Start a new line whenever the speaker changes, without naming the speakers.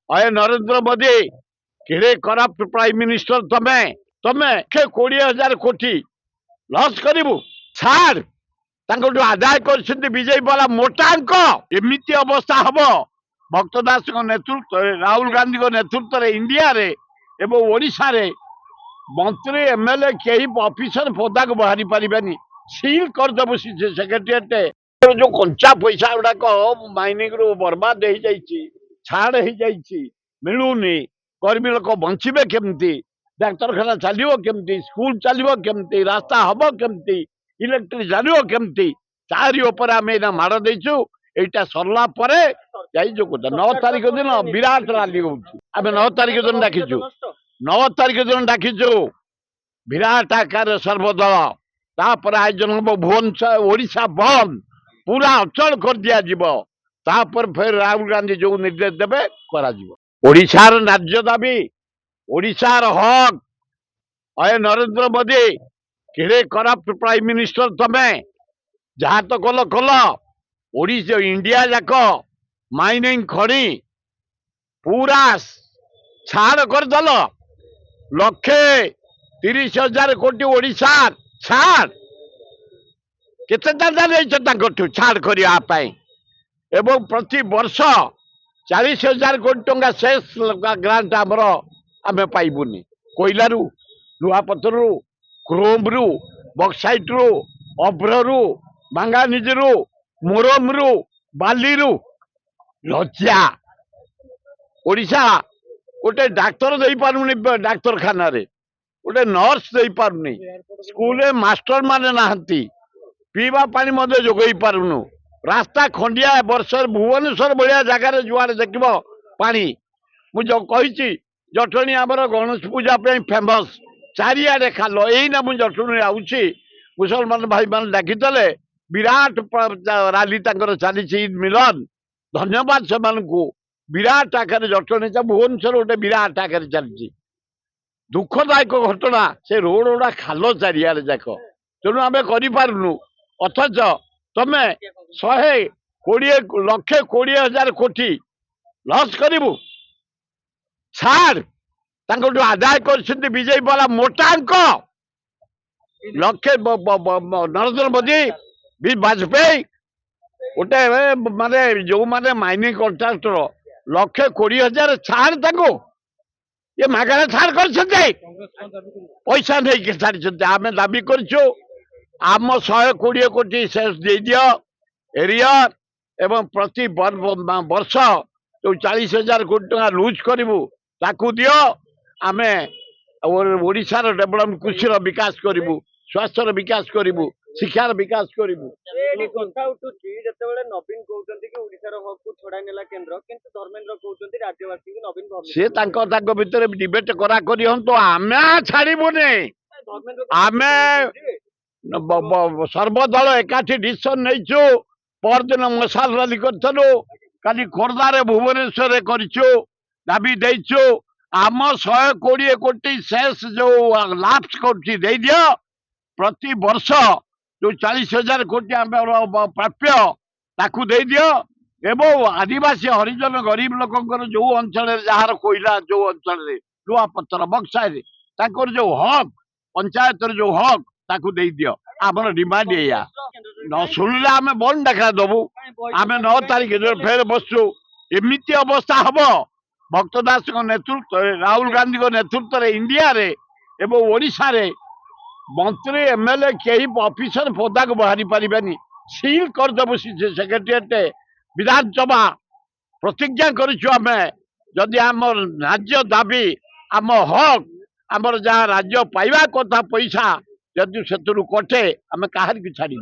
अय नरेंद्र मोदी केड़े corrupt prime minister तमे तमे 20,000 कोटी लॉस करू छाड़ आदाय कर विजयी वाला मोटा अंक एमती अवस्था हम भक्त दास नेतृत्व राहुल गांधी नेतृत्व में इंडिया रे एवं ओडिशा रे मंत्री एमएलए कई ऑफिसर पदा को बाहरी पारिबानी सील करदेबू सेक्रेटेरिएट जो कंचा पैसा गुड़ाक माइनिंग रू बर्बाद हो जाइए छाड़ हो जाइए मिलूनी कर्मी लोक बंचे केमती डाक्तरखाना चलो केमती स्कूल चलो केमती रास्ता हम केमती इलेक्ट्रिक चलो केमती तारी उपर आम माड़ देचु यहाँ सरला 9 तारीख दिन विराट रैली होमें 9 तारीख दिन डाकिचु 9 तारीख दिन डाकिचु विराट आकार सर्वदल तापर आयोजन हम भुवनेश्वर ओडिशा बंद पूरा अचल कर दिया फिर राहुल गांधी जो निर्देश देवे ओडिशार राज्य दाबी ओडिशार हक अय नरेंद्र मोदी केड़े करप्ट प्राइम मिनिस्टर तमे जहाँ तो कल कल ओडिशा इंडिया जाक माइनिंग खड़ी पूरा छाड़ करदेल 1,30,000 कोटी ओडिशा छाड़ केते दादा नहीं छाड़ करने एवं प्रति वर्ष 40,000 कोटी टंका शेष ग्रांट आमर आम पाइबुनी कोयलू लुहापथर क्रोम रु बक्साइट रु अभ्र रु मांगानिज रु मोरम रु बाली रु लज्जा ओडिशा गोटे डाक्तर दे पारुनी डाक्तरखाना रे गोटे नर्स दे पारुनी स्कूल मास्टर माने नहांती पीवा पानी मध्य जोगई पारुनु रास्ता खंडिया वर्ष भुवनेश्वर भाया जगार जुआड़े देख पानी मुझे कही जटणी आमर गणेश पूजा फेमस चारिआडे खाल यहीना मुझे जटणी आऊँगी मुसलमान भाई मान डाकिले विराट रैली चली ईद मिलन धन्यवाद से विराट आकार जटणी भुवनेश्वर गोटे विराट आकार चली दुखदायक घटना से रोड गुड़ा खाल चारिआडे जाक तेणु आम करूँ अथच तमे 1,20,000 कोटी लॉस करू छाड़ आदाय कर विजयी वाला मोटा अंक नरेंद्र मोदी वाजपेयी गोटे माने जो माने माइनिंग कॉन्ट्रैक्टर 1,20,000 छाड़ ये मागଣା छाड़ कर पैसा नहीं छाड़ी आम दाबी करूँ आम 120 कोटी शेष दे दियो एरिया एवं प्रति वर्ष जो 40,000 कोटी टका लुज करू ताकू दियो आम ओडिशार डेभलपमेंट कृषि विकास करू स्वास्थ्य विकास करू शिक्षार विकास करू सी भितर डिबेट करा आम छाड़बुनि आम सर्वदल एकाठी डिसीजन नहीं परदिन मशाल रैली करूँ काली खोर्धार भुवनेश्वर दाबी देचु आम 120 कोटी शेष जो लाप्स कर प्रति वर्ष जो 40,000 कोटी प्राप्य ताकू दे दियो एवं आदिवासी हरिजन गरीब लोक जो अंचल जार कोयला जो अंचल लुहापत्थर बक्साई जो हक पंचायत जो हक ताकू दे दियो आमर डिमांड या न शुणिले आम बंद डाकरा दबू आम 9 तारीख फेर बसु एमती अवस्था हम भक्त दास नेतृत्व राहुल गांधी नेतृत्व में इंडिया रे एवं ओडिशा रे मंत्री एमएलए कई ऑफिसर पदा को बाहरी पारिबानी सील करदेबू सेक्रेटेरिएट विधानसभा प्रतिज्ञा करूँ आम जदि आम राज्य दाबी आम हक आमर जहाँ राज्य पाइबा कथा पैसा जदि से कटे आम कहार की छाड़ी।